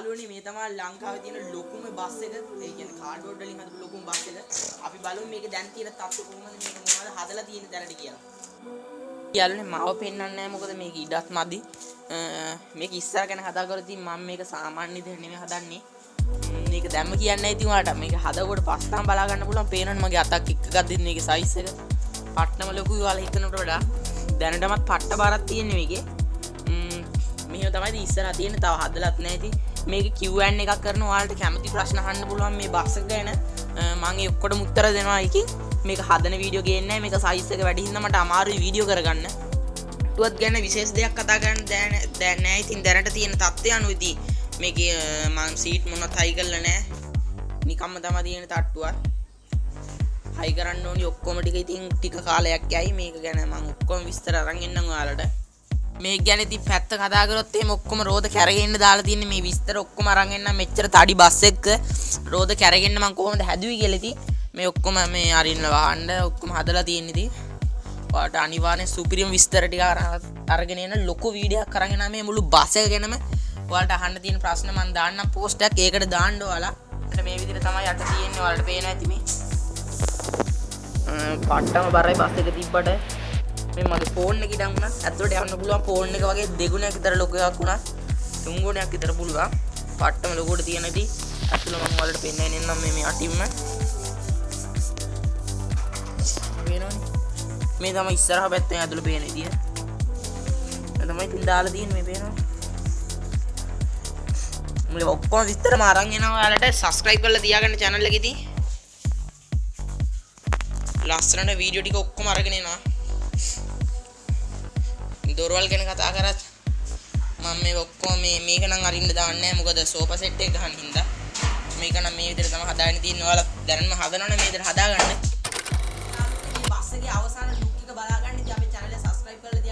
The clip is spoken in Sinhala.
යාළුවනේ මේ තමයි ලංකාවේ තියෙන ලොකුම බස් එක. ඒ කියන්නේ කාඩ්බෝඩ් වලින් හදපු ලොකුම බස් එක. අපි බලමු මේක දැන් තියෙන තත්ත්වය කොහොමද මේක මොනවද හදලා තියෙන්නේ දැනට කියලා. යාළුවනේ මාව පෙන්වන්නේ නැහැ මොකද මේක ඉඩත් මදි. මේක ඉස්සර ගැන කතා කරලා තින් මම මේක සාමාන්‍ය විදිහට නෙමෙයි හදන්නේ. මේක දැම්ම කියන්නේ ඉතින් ඔයාලට මේක හදවකොට පස්සෙන් බලා ගන්න පුළුවන් පේනවනේ මගේ අතක් එක්ක ගද්දිත් මේකේ සයිස් එක. පට්ටම ලොකුයි ඔයාලා හිතනට වඩා. දැනටමත් පට්ට බාරක් තියෙන්නේ මේකේ. මෙහෙම තමයි ඉස්සරහ තියෙන්නේ තව හදලත් නැහැ ඉතින් මේක Q&A එකක් කරන ඔයාලට කැමති ප්‍රශ්න අහන්න පුළුවන් මේ බස් එක ගැන මම ඒ ඔක්කොටම උත්තර දෙනවා එකකින් මේක හදන වීඩියෝ ගේන්නේ නැහැ මේක සයිස් එක වැඩි හින්දා මට අමාරුයි වීඩියෝ කරගන්න ටුවත් ගැන විශේෂ දෙයක් කතා කරන්න දැන් නැහැ ඉතින් දැනට තියෙන තත්ත්වය අනුව ඉතින් මේකේ මම සීට් මොනවත් හයි කරලා නැහැ නිකම්ම තමයි තියෙන තට්ටුවත් හයි කරන්න ඕනි ඔක්කොම ටික ඉතින් ටික කාලයක් යයි මේක ගැන මම ඔක්කොම විස්තර අරන් එන්නම් ඔයාලට මේක ගැන ඉතින් පැත්ත කතා කරොත් එහෙම ඔක්කොම රෝද කැරගෙන්න දාලා තියෙන්නේ මේ විස්තර ඔක්කොම අරන් එන්නම් මෙච්චර තඩි බස් එක්ක රෝද කැරගෙන්න මම කොහොමද හැදුවේ කියලා ඉතින් මේ ඔක්කොම මේ අරින්න වහන්න ඔක්කොම හදලා තියෙන්නේ ඉතින් ඔයාලට අනිවාර්යෙන් සුපිරිම විස්තර ටික අරගෙන එන ලොකු වීඩියෝ එකක් අරගෙන මේ මුළු බස් එක ගැනම ඔයාලට අහන්න තියෙන ප්‍රශ්න මම දාන්නම් පෝස්ට් එකක් ඒකට දාන්න ඔයාලා මේ විදිහට තමයි යට තියෙන්නේ ඔයාලට පේනවා ඇති මේ පට්ටම බරයි බස් එක තිබ්බට මේ මගේ ෆෝන් එක ඉඩම් වුණා ඇතුළට යන්න පුළුවන් ෆෝන් එක වගේ දෙගුණයක් විතර ලොකු එකක් වුණා තුන් ගුණයක් විතර පුළුවන් පට්ටම ලොකුවට තියෙන ඉතින් ඇතුළ මම ඔයාලට පෙන්නන්න එන්නම් මේ අටින්ම පේනවනේ මේ තමයි ඉස්සරහ පැත්තෙන් ඇතුළ පේන විදිය මේ තමයි ඉතින් දාලා තියෙන්නේ මේ පේනවනේ මේ ඔක්කොම විස්තරම අරන් එනවා ඔයාලට subscribe කරලා තියාගන්න channel එක ඉතින් ලස්සනට වීඩියෝ ටික ඔක්කොම අරගෙන එනවා දොරවල් ගැන කතා කරත් මම මේ ඔක්කොම මේක නම් අරින්න දාන්නේ නැහැ මොකද සෝෆා සෙට් එක ගහන හින්දා මේක නම් මේ විදිහට තමයි හදාගෙන තියෙන්නේ ඔයාලා දැනම හදනවනේ මේ විදිහට හදාගන්න මේ බස් එකේ අවසාන ලුක් එක බලා ගන්න ඉතින් අපේ channel එක subscribe කරලා